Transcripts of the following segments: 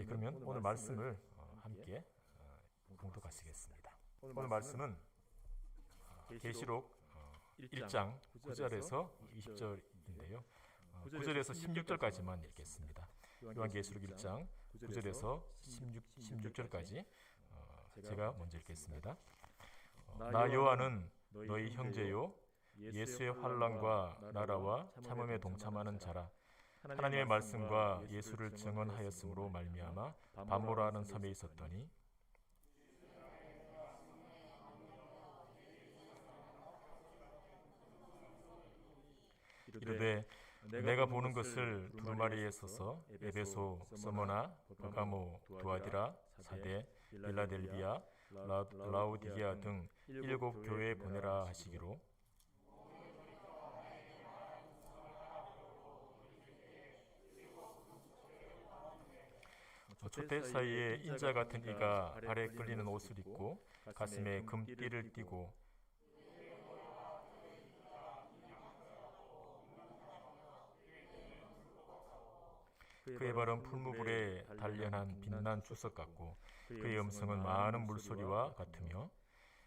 그러면 오늘 말씀을 함께 봉독하시겠습니다. 오늘 말씀은 계시록 1장 9절에서 20절인데요. 9절에서 16절까지만 읽겠습니다. 요한계시록 1장 9절에서 16절까지 제가 먼저 읽겠습니다. 나 요한은 너희 형제요 예수의 환난과 나라와 참음에 동참하는 자라. 하나님의 말씀과 예수를 증언하였으므로 말미암아 반모라는 섬에 있었더니 이르되 내가 보는 것을 두루마리에 서서 에베소, 서머나, 버가모, 두아디라, 사데, 빌라델비아, 라우디게아 등 7 교회에 보내라 하시기로 촛대 사이에 인자 같은 이가 발에 끌리는 옷을 입고 가슴에 금띠를 띠고 그의 발은 풀무불에 단련한 빛난 주석 같고 그의 음성은 많은 물소리와 같으며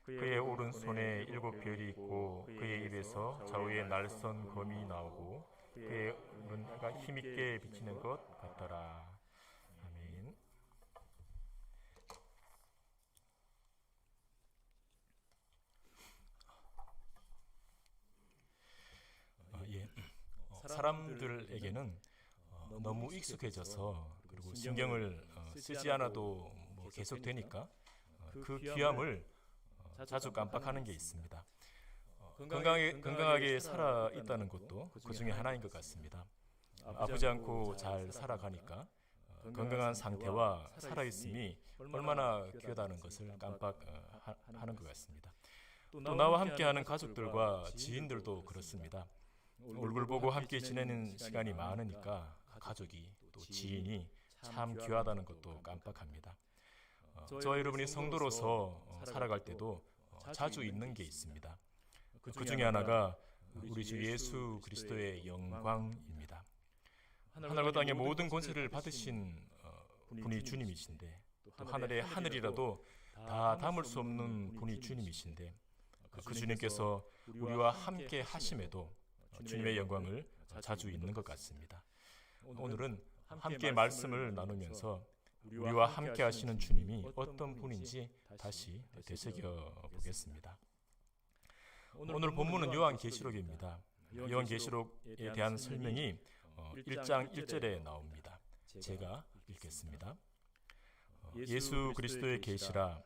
그의 오른손에 7 별이 있고 그의 입에서 좌우에 날선 검이 나오고 그의 눈가 힘있게 비치는 것 같더라. 아멘. 사람들에게는 너무 익숙해져서 그리고 신경을 쓰지 않아도 계속 되니까 그 귀함을 자주 깜빡하는 게 있습니다. 건강하게 살아 있다는 것도 그 중에 하나인 것 같습니다. 아프지 않고 잘 살아가니까 건강한 상태와 살아있음이 얼마나 귀하다는 것을 깜빡하는 것 같습니다. 또 나와 함께하는 가족들과 지인들도 그렇습니다. 얼굴 보고 함께 지내는 시간이 많으니까 가족이 또 지인이 참 귀하다는 것도 깜빡합니다. 저와 여러분이 성도로서 살아갈 때도 자주 있는 게 있습니다. 그 중에 하나가 우리 주 예수 그리스도의 영광입니다. 하늘과 땅의 모든 권세를 받으신 분이 주님이신데 또 하늘의 하늘이라도 다 담을 수 없는 분이 주님이신데 그 주님께서 우리와 함께 하심에도 주님의 영광을 자주 있는 것 같습니다. 오늘은 함께 말씀을 나누면서 우리와 함께 하시는 주님이 어떤 분인지 다시 되새겨 보겠습니다. 오늘 본문은 요한계시록입니다. 요한계시록에 대한 설명이 1장 1절에 나옵니다. 제가 읽겠습니다. 예수 그리스도의 계시라.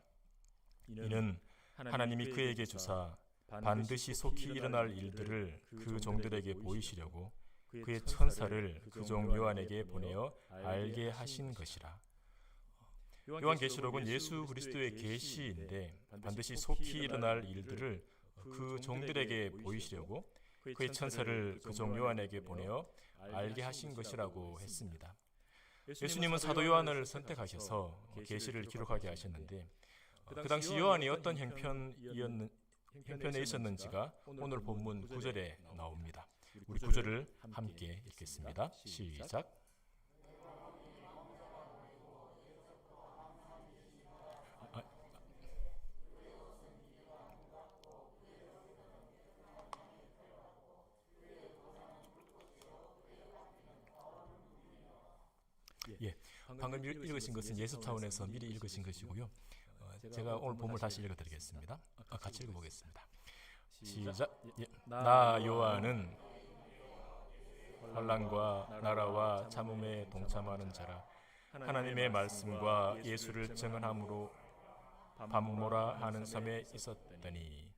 이는 하나님이 그에게 주사 반드시 속히 일어날 일들을 그 종들에게 보이시려고 그의 천사를 그 종 요한에게 보내어 알게 하신 것이라. 요한계시록은 예수 그리스도의 계시인데 반드시 속히 일어날 일들을 그 종들에게 보이시려고 그의 천사를 그 종 요한에게 보내어 알게 하신 것이라고 했습니다. 예수님은 사도 요한을 선택하셔서 계시를 기록하게 하셨는데 그 당시 요한이 어떤 형편에 있었는지가 오늘 본문 9절에 나옵니다. 우리 9절을 함께 읽겠습니다. 시작. 방금 읽으신 것은 예습타운에서 미리 읽으신 것이고요. 제가 오늘 본문을 다시 읽어드리겠습니다. 같이 읽어보겠습니다. 시작. 나 요한은 환난과 나라와 참음에 동참하는 자라. 하나님의 말씀과 예수를 증언함으로 반모라 하는 섬에 있었더니.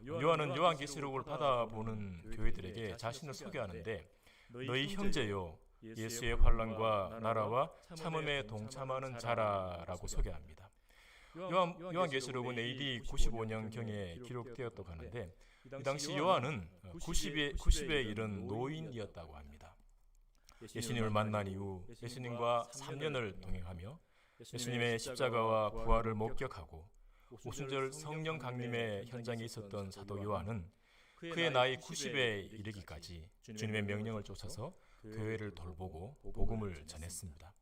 요한은 요한계시록을 받아보는 교회들에게 자신을 소개하는데 너희 형제요 예수의 환난과 나라와 참음에 동참하는 자라라고 소개합니다. 요한계시록은 AD 95년경에 기록되었다고 하는데 이 당시 요한은 90에 이른 노인이었다고 합니다. 예수님을 만난 이후 예수님과 3년을 동행하며 예수님의 십자가와 부활을 목격하고 오순절 성령 강림의 현장에 있었던 사도 요한은 그의 나이 90에 이르기까지 주님의 명령을 쫓아서 교회를 돌보고 복음을 전했습니다.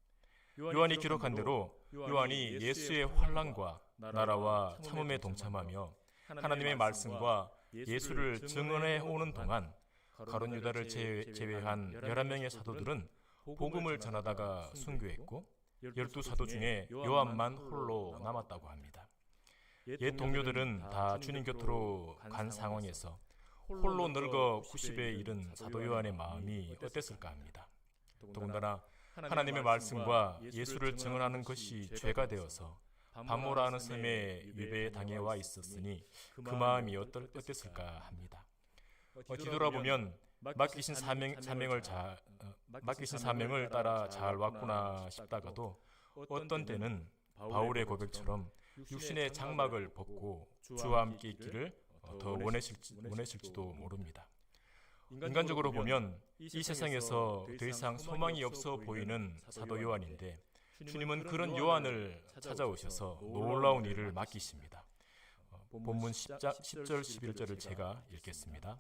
요한이 기록한 대로 요한이 예수의 환난과 나라와 참음에 동참하며 하나님의 말씀과 예수를 증언해 오는 동안 가룟 유다를 제외한 11명의 사도들은 복음을 전하다가 순교했고 12사도 중에 요한만 홀로 남았다고 합니다. 옛 동료들은 다 주님 곁으로 간 상황에서 홀로 늙어 90에 이른 사도 요한의 마음이 어땠을까 합니다. 더군다나 하나님의 말씀과 예수를 증언하는 것이 죄가 되어서 밤모라는 섬에 유배에 당해와 있었으니 그 마음이 어땠을까 합니다. 뒤돌아보면 맡기신 사명을 따라 잘 왔구나 싶다가도 어떤 때는 바울의 고백처럼 육신의 장막을 벗고 주와 함께 있기를 더 원하실지도 모릅니다. 인간적으로 보면 이 세상에서 더 이상 소망이 없어 보이는 사도 요한인데 주님은 그런 요한을 찾아오셔서 놀라운 일을 맡기십니다. 본문 10절 11절을 제가 읽겠습니다.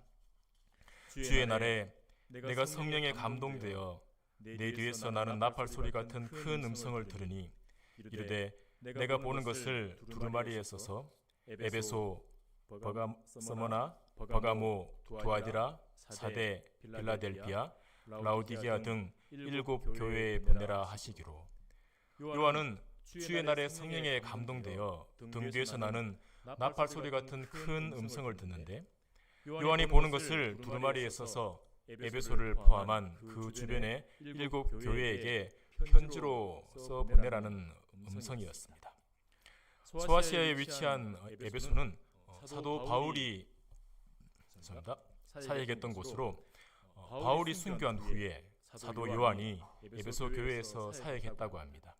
주의 날에 내가 성령에 감동되어 내 뒤에서 나는 나팔 소리 같은 큰 음성을 들으니 이르되 내가 보는 것을 두루마리에 써서 에베소, 스무나, 버가모, 두아디라, 사데, 빌라델비아, 라우디게아 등 7 교회에 보내라 하시기로. 요한은 주의 날에 성령에 감동되어 등 뒤에서 나는 나팔 소리 같은 큰 음성을 듣는데 요한이 보는 것을 두루마리에 써서 에베소를 포함한 그 주변의 7 교회에게 편지로 써 보내라는 음성이었습니다. 소아시아에 위치한 에베소는 사도 바울이 사역했던 곳으로 바울이 순교한 후에 사도 요한이 에베소 교회에서 사역했다고 합니다.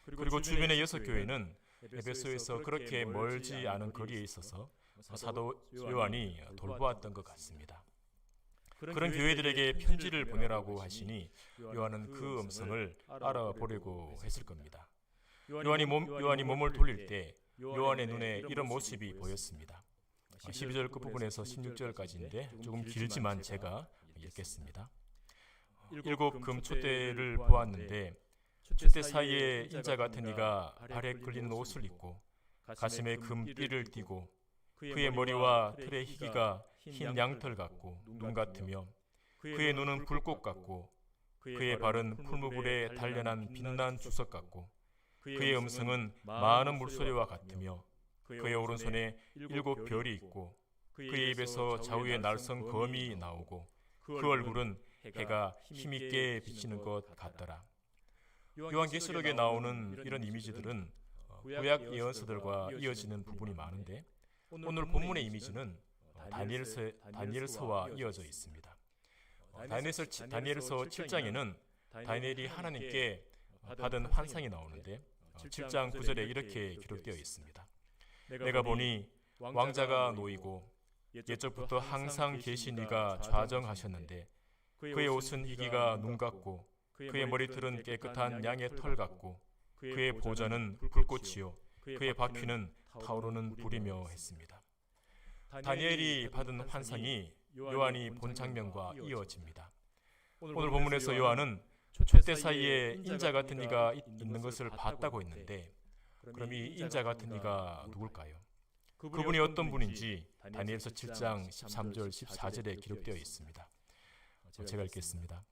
그리고 주변의 6교회는 에베소에서 그렇게 멀지 않은 거리에 있어서 사도 요한이 돌보았던 것 같습니다. 그런 교회들에게 편지를 보내라고 하시니 요한은 그 음성을 알아보려고 했을 겁니다. 요한이 몸을 돌릴 때 요한의 눈에 이런 모습이 보였습니다. 12절 끝부분에서 16절까지인데 조금 길지만 제가 읽겠습니다. 7 금촛대를 보았는데 촛대 사이에 인자 같은 이가 발에 끌리는 옷을 입고 가슴에 금띠를 띠고 그의 머리와 털의 희기가 흰 양털 같고 눈 같으며 그의 눈은 불꽃 같고 그의 발은 풀무불에 단련한 빛난 주석 같고 그의 음성은 많은 물소리와 같으며 그의 오른손에 7 별이 있고 그의 입에서 좌우에 날선 검이 나오고 그 얼굴은 해가 힘있게 비치는 것 같더라. 요한계시록에 나오는 이런 이미지들은 구약 예언서들과 이어지는 부분이 많은데 오늘 본문의 이미지는 다니엘서와 이어져 있습니다. 다니엘서 7장에는 다니엘이 하나님께 받은 환상이 나오는데 7장 9절에 이렇게 기록되어 있습니다. 내가 보니 왕자가 놓이고 옛적부터 항상 계신 이가 좌정하셨는데 그의 옷은 희기가 눈 같고 그의 머리털은 깨끗한 양의 털 같고 그의 보좌는 불꽃이요 그의 바퀴는 타오르는 불이며 했습니다. 다니엘이 받은 환상이 요한이 본 장면과 이어집니다. 오늘 본문에서 요한은 촛대 사이에 인자 같은 이가 있는 것을 봤다고 했는데 그럼 이 인자 같은 이가 누굴까요? 그분이 어떤 분인지 다니엘서 7장 13절 14절에 기록되어 있습니다. 제가 읽겠습니다.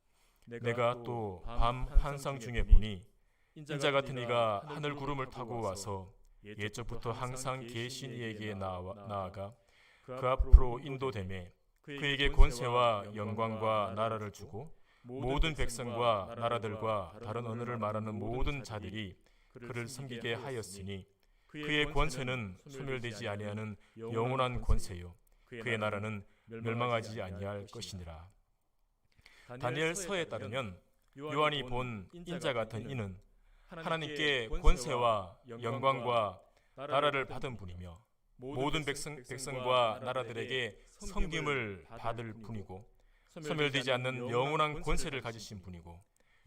내가 또 밤 환상 중에 보니 인자 같은 이가 하늘 구름을 타고 와서 옛적부터 항상 계신 이에게 나아가 그 앞으로 인도되매 그에게 권세와 영광과 나라를 주고 모든 백성과 나라들과 다른 언어를 말하는 모든 자들이 그를 섬기게 하였으니 그의 권세는 소멸되지 아니하는 영원한 권세요 그의 나라는 멸망하지 아니할 것이니라. 다니엘서에 따르면 요한이 본 인자 같은 이는 하나님께 권세와 영광과 나라를 받은 분이며 모든 백성과 나라들에게 섬김을 받을 분이고 소멸되지 않는 영원한 권세를 가지신 분이고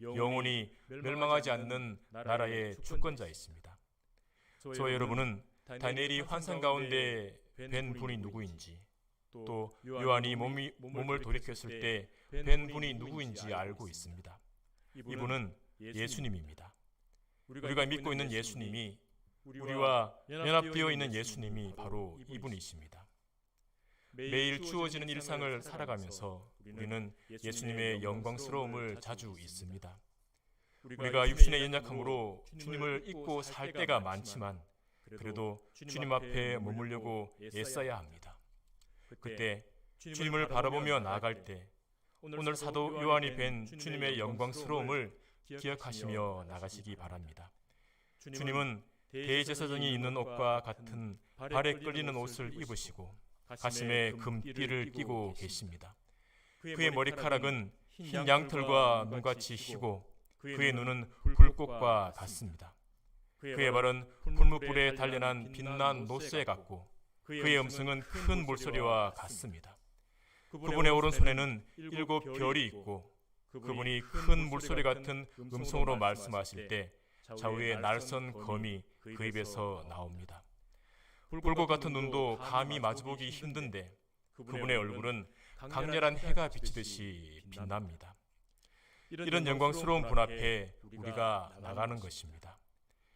영원히 멸망하지 않는 나라의 주권자이십니다. 저와 여러분은 다니엘이 환상 가운데 뵌 분이 누구인지 또 요한이 몸을 돌이켰을 때 뵌 분이 누구인지 알고 있습니다. 이분은 예수님입니다. 우리가 믿고 있는 예수님이, 우리와 연합되어 있는 예수님이 바로 이분이십니다. 매일 주어지는 일상을 살아가면서 우리는 예수님의 영광스러움을 자주 잊습니다. 우리가 육신의 연약함으로 주님을 잊고 살 때가 많지만 그래도 주님 앞에 머물려고 애써야 합니다. 그때 주님을 바라보며 나아갈 때 오늘 사도 요한이 뵌 주님의 영광스러움을 기억하시며 나가시기 바랍니다. 주님은 대제사장이 입는 옷과 같은 발에 끌리는 옷을 입으시고 가슴에 금띠를 끼고 계십니다. 그의 머리카락은 흰 양털과 눈같이 희고 그의 눈은 불꽃과 같습니다. 그의 발은 풀무불에 단련한 빛난 노쇠 같고 그의 음성은 큰 물소리와 같습니다. 그분의 오른손에는 7 별이 있고 그분이 큰 물소리 같은 음성으로 말씀하실 때 좌우에 날선 검이 그 입에서 나옵니다. 불꽃 같은 눈도 감히 마주보기 힘든데 그분의 얼굴은 강렬한 해가 비치듯이 빛납니다. 이런 영광스러운 분 앞에 우리가 나가는 것입니다.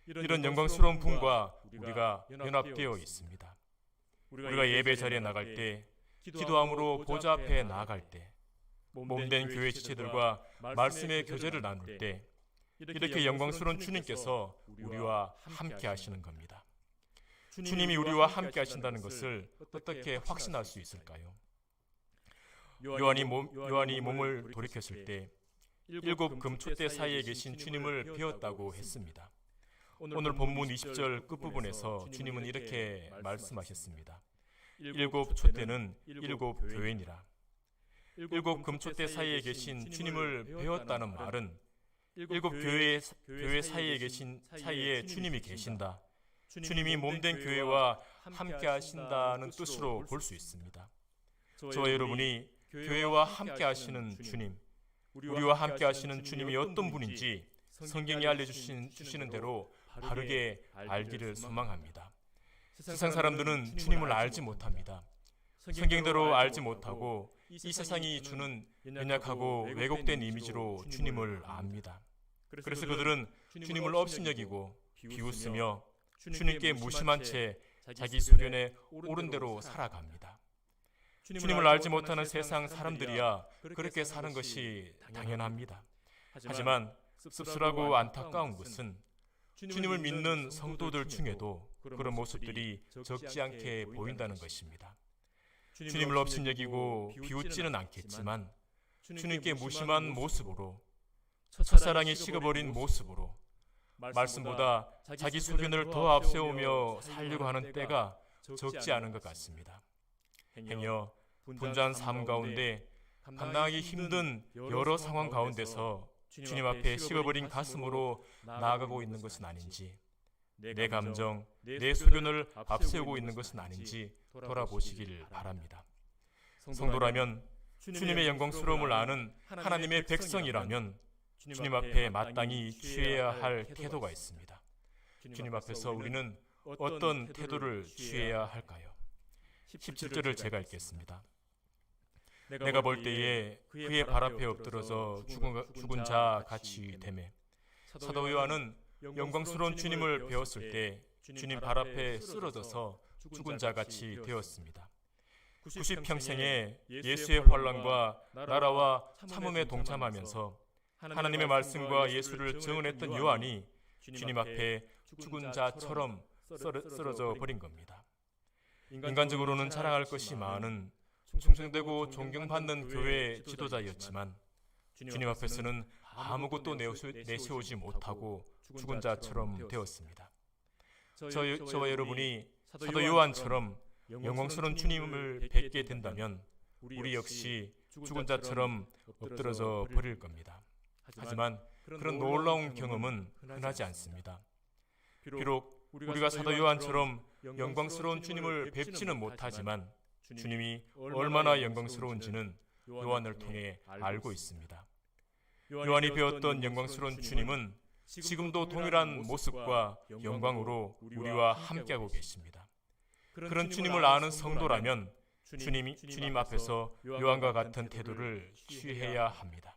이런 영광스러운 분과 우리가 연합되어 있습니다. 우리가 예배 자리에 나갈 때, 기도함으로 보좌 앞에 나아갈 때, 몸된 교회 지체들과 말씀의 교제를 나눌 때 이렇게 영광스러운 주님께서 우리와 함께 하시는 겁니다. 주님이 우리와 함께 하신다는 것을 어떻게 확신할 수 있을까요? 요한이 몸을 돌이켰을 때 7 금촛대 사이에 계신 주님을 배웠다고 했습니다. 오늘 본문 20절 끝부분에서 주님은 이렇게 말씀하셨습니다. 7 촛대는 7 교회니라. 7 금촛대 사이에 계신 주님을 배웠다는 말은 7 교회 사이에 계신 사이에 주님이 계신다. 주님이 몸된 교회와 함께 하신다는 뜻으로 볼 수 있습니다. 저와 여러분이 교회와 함께 하시는 주님, 우리와 함께 하시는 주님이 어떤 분인지 성경이 알려주시는 대로 바르게 알기를 소망합니다. 세상 사람들은 주님을 알지 못합니다. 성경대로 알지 못하고 이 세상이 주는 연약하고 왜곡된 이미지로 주님을 압니다. 그래서 그들은 주님을 업신여기고 비웃으며 주님께 무심한 채 자기 소견에 옳은 대로 살아갑니다. 주님을 알지 못하는 세상 사람들이야 그렇게 사는 것이 당연합니다. 하지만 씁쓸하고 안타까운 것은 주님을 믿는 성도들 중에도 그런 모습들이 적지 않게 보인다는 것입니다. 주님을 업신여기고 비웃지는 않겠지만 주님께 무심한 모습으로, 첫사랑이 식어버린 모습으로 말씀보다 자기 소견을 더 앞세우며 살려고 하는 때가 적지 않은 것 같습니다. 행여 분주한 삶 가운데 감당하기 힘든 여러 상황 가운데서 주님 앞에 식어버린 가슴으로 나아가고 있는 것은 아닌지, 내 감정, 내 소견을 앞세우고 있는 것은 아닌지 돌아보시길 바랍니다. 성도라면, 주님의 영광스러움을 아는 하나님의 백성이라면 주님 앞에 마땅히 취해야 할 태도가 있습니다. 주님 앞에서 우리는 어떤 태도를 취해야 할까요? 17절을 제가 읽겠습니다. 내가 볼 때에 그의 발 앞에 엎드러져 죽은 자 같이 되매. 사도 요한은 영광스러운 주님을 배웠을 때 주님 발 앞에 쓰러져서 죽은 자 같이 되었습니다. 90평생에 예수의 환난과 나라와 참음에 동참하면서 하나님의 말씀과 예수를 증언했던 요한이 주님 앞에 죽은 자처럼 쓰러져 버린 겁니다. 인간적으로는 자랑할 것이 많은 충성되고 존경받는 교회 지도자였지만 주님 앞에서는 아무것도 내세우지 못하고 죽은 자처럼 되었습니다. 저와 여러분이 사도 요한처럼 영광스러운 주님을 뵙게 된다면 우리 역시 죽은 자처럼 엎드러져 버릴 겁니다. 하지만 그런 놀라운 경험은 흔하지 않습니다. 비록 우리가 사도 요한처럼 영광스러운 주님을 뵙지는 못하지만 주님이 얼마나 영광스러운지는 요한을 통해 알고 있습니다. 요한이 배웠던 영광스러운 주님은 지금도 동일한 모습과 영광으로 우리와 함께하고 계십니다. 그런 주님을 아는 성도라면 주님 앞에서 요한과 같은 태도를 취해야 합니다.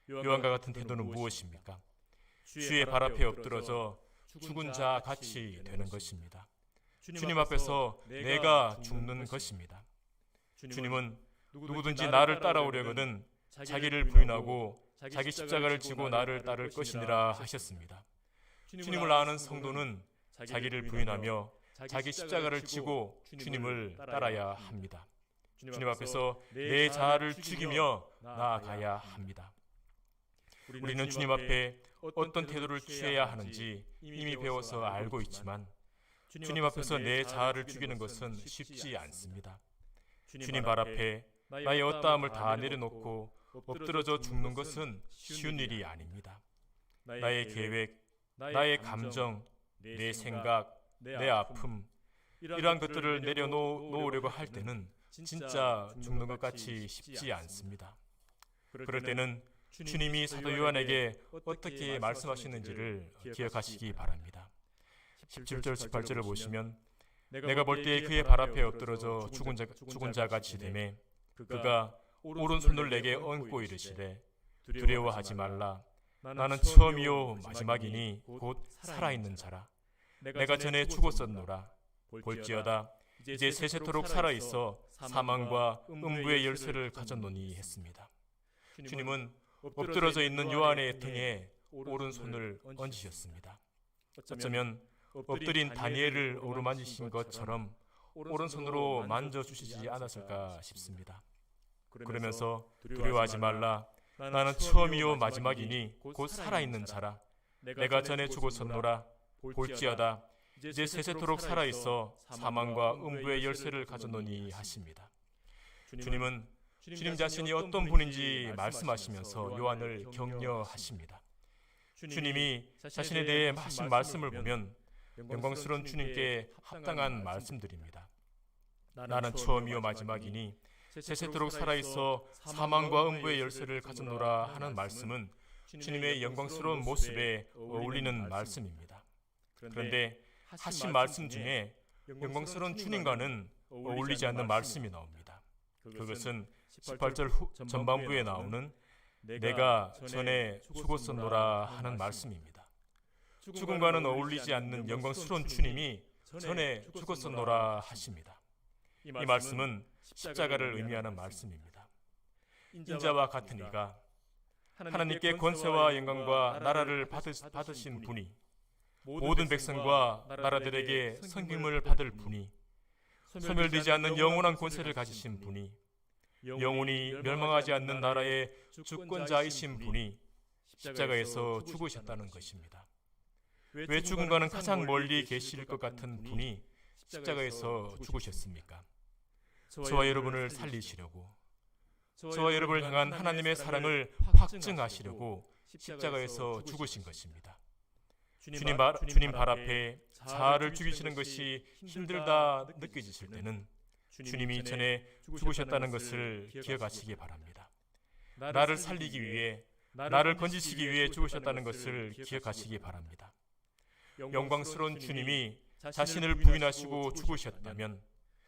요한과 같은 태도는 무엇입니까? 주의 발 앞에 엎드러져 죽은 자 같이 되는 것입니다. 주님 앞에서 내가 죽는 것입니다. 주님은 누구든지 나를 따라오려거든 자기를 부인하고 자기 십자가를 지고 나를 따를 것이니라 하셨습니다. 주님을 아는 성도는 자기를 부인하며 자기 십자가를 지고 주님을 따라야 합니다. 주님 앞에서 내 자아를 죽이며 나아가야 합니다. 우리는 주님 앞에 어떤 태도를 취해야 하는지 이미 배워서 알고 있지만 주님 앞에서 내 자아를 죽이는 것은 쉽지 않습니다. 주님 발 앞에 나의 어떠함을 다 내려놓고 엎드러져 죽는 것은 쉬운 일이 아닙니다. 나의 계획, 나의 감정, 내 생각, 내 아픔, 이러한 것들을 내려놓으려고 할 때는 진짜 죽는 것 같이 쉽지 않습니다. 그럴 때는 주님이 사도 요한에게 어떻게 말씀하시는지를 기억하시기 바랍니다. 17절, 18절을 보시면 내가 볼 때 그의 발 앞에 엎드러져 죽은 자 같이 되매 그가 오른손을 내게 얹고 이르시되 두려워하지 말라. 나는 처음이요 마지막이니 곧 살아있는 자라. 내가 전에 죽었었노라. 볼지어다 이제 세세토록 살아있어 사망과 음부의 열쇠를 가졌노니 했습니다. 주님은 엎드러져 있는 요한의 등에 오른손을 얹으셨습니다. 어쩌면 엎드린 다니엘을 어루만지신 것처럼 오른손으로 만져주시지 않았을까 싶습니다. 그러면서 두려워하지 말라. 나는 처음이요 마지막이니 곧 살아있는 자라. 내가 전에 죽었었노라. 볼지어다 이제 세세토록 살아있어 사망과 음부의 열쇠를 가졌노니 하십니다. 주님은 주님 자신이 어떤 분인지 말씀하시면서 요한을 격려하십니다. 주님이 자신에 대해 하신 말씀을 보면 영광스러운 주님께 합당한 말씀들입니다. 나는 처음이요 마지막이니 세세토록 살아있어 사망과 음부의 열쇠를 가졌노라 하는 말씀은 주님의 영광스러운 모습에 어울리는 말씀입니다. 그런데 하신 말씀 중에 영광스러운 주님과는 어울리지 않는 말씀이 나옵니다. 그것은 18절 전반부에 나오는 내가 전에 죽었었노라 하는 말씀입니다. 죽음과는 어울리지 않는 영광스러운 주님이 전에 죽었었노라 하십니다. 이 말씀은 십자가를 의미하는 말씀입니다. 인자와 같은 이가 하나님께 권세와 영광과 나라를 받으신 분이 모든 백성과 나라들에게 섬김을 받을 분이 소멸되지 않는 영원한 권세를 가지신 분이 영원히 멸망하지 않는 나라의 주권자이신 분이 십자가에서 죽으셨다는 것입니다. 왜 죽음과는 가장 멀리 계실 것 같은 분이 십자가에서 죽으셨습니까? 저와 여러분을 살리시려고, 저와 여러분을 향한 하나님의 사랑을 확증하시려고 십자가에서 죽으신 것입니다. 주님 발 앞에 자아를 죽이시는 것이 힘들다 느껴지실 때는 주님이 전에 죽으셨다는 것을 기억하시기 바랍니다. 나를 살리기 위해, 나를 건지시기 위해 죽으셨다는 것을 기억하시기 바랍니다. 영광스러운 주님이 자신을 부인하시고 죽으셨다면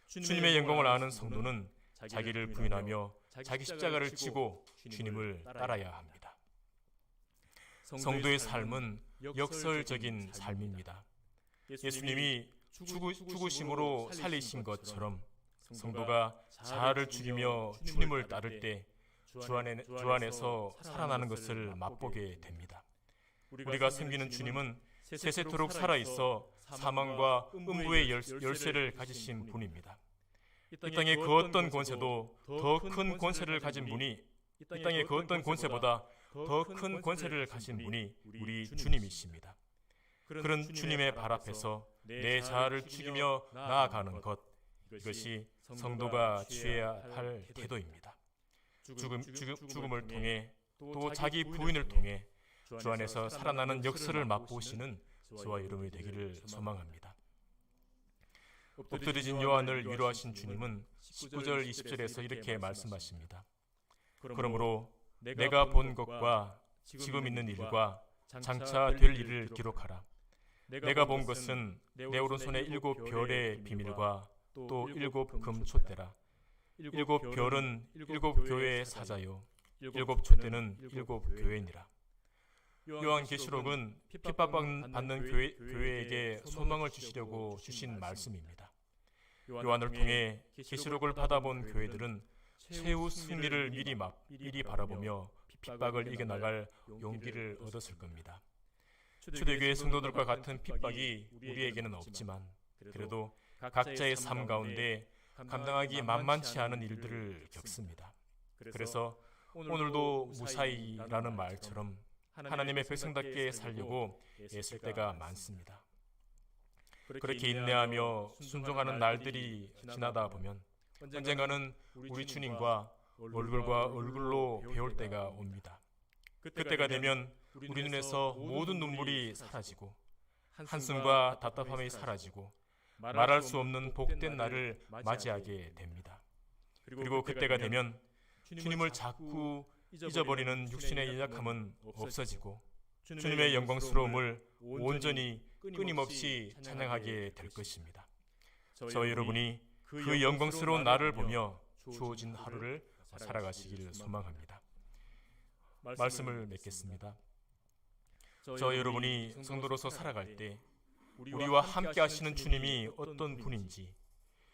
주님의 영광을 아는 성도는 자기를 부인하며 자기 십자가를 지고 주님을 따라야 합니다. 성도의 삶은 역설적인 삶입니다. 예수님이 죽으심으로 살리신 것처럼 성도가 자아를 죽이며 주님을 따를 때 주 안에서 살아나는 것을 맛보게 됩니다. 우리가 섬기는 주님은 세세토록 살아있어 사망과 음부의 열쇠를 가지신 분입니다. 이 땅의 그 어떤 권세도 더 큰 권세를 가진 분이, 이 땅의 그 어떤 권세보다 더 큰 권세를 가진 분이 우리 주님이십니다. 그런 주님의 발 앞에서 내 자아를 죽이며 나아가는 것, 이것이 성도가 취해야 할 태도입니다. 죽음을 통해 또 자기 부인을 통해 주 안에서 살아나는 역사를 맛보시는 저와 여러분이 되기를 소망합니다. 엎드려진 요한을 위로하신 주님은 19절 20절에서 이렇게 말씀하십니다. 그러므로 내가 본 것과 지금 있는 일과 장차 될 일을 기록하라. 내가 본 것은 내 오른손의 7 별의 비밀과 또 7 금촛대라. 7 별은 7 교회의 사자요 7 촛대는 7 교회니라. 요한계시록은 핍박받는 교회에게 소망을 주시려고 주신 말씀입니다. 요한을 통해 계시록을 받아본 교회들은 최후 승리를 미리 바라보며 핍박을 이겨나갈 용기를 얻었을 겁니다. 초대교회 성도들과 같은 핍박이 우리에게는 없지만 그래도 각자의 삶 가운데 감당하기 만만치 않은 일들을 겪습니다. 그래서 오늘도 무사히라는 말처럼 하나님의 백성답게 살려고 애쓸 때가 많습니다. 그렇게 인내하며 순종하는 날들이 지나다 보면 언젠가는 우리 주님과 얼굴과 얼굴로 배울 때가 옵니다. 그때가 되면 우리 눈에서 모든 눈물이 사라지고 한숨과 답답함이 사라지고 말할 수 없는 복된 날을 맞이하게 됩니다. 그리고 그때가 되면 주님을 자꾸 잊어버리는 육신의 연약함은 없어지고 주님의 영광스러움을 온전히 끊임없이 찬양하게 될 것입니다. 저와 여러분이 그 영광스러운 날을 보며 주어진 하루를 살아가시기를 소망합니다. 말씀을 맺겠습니다. 저와 여러분이 성도로서 살아갈 때 우리와 함께 하시는 주님이 어떤 분인지,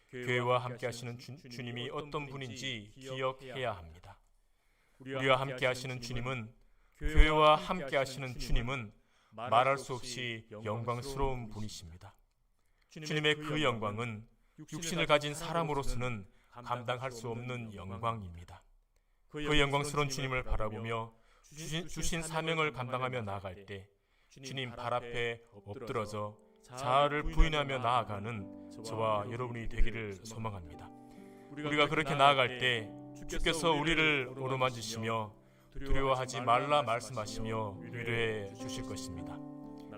교회와 함께 하시는 주님이 어떤 분인지 기억해야 합니다. 우리와 함께 하시는 주님은, 교회와 함께 하시는 주님은 말할 수 없이 영광스러운 분이십니다. 주님의 그 영광은 육신을 가진 사람으로서는 감당할 수 없는 영광입니다. 그 영광스러운 주님을 바라보며 주신 사명을 감당하며 나아갈 때 주님 발 앞에 엎드러져 자아를 부인하며 나아가는 저와 여러분이 되기를 소망합니다. 우리가 그렇게 나아갈 때 주께서 우리를 오르만지시며 두려워하지 말라 말씀하시며 위로해 주실 것입니다.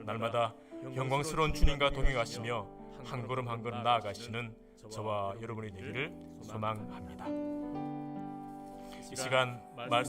날마다 영광스러운 주님과 동행하시며 한 걸음 한 걸음 나아가시는 저와 여러분이 되기를 소망합니다. 이 시간 말씀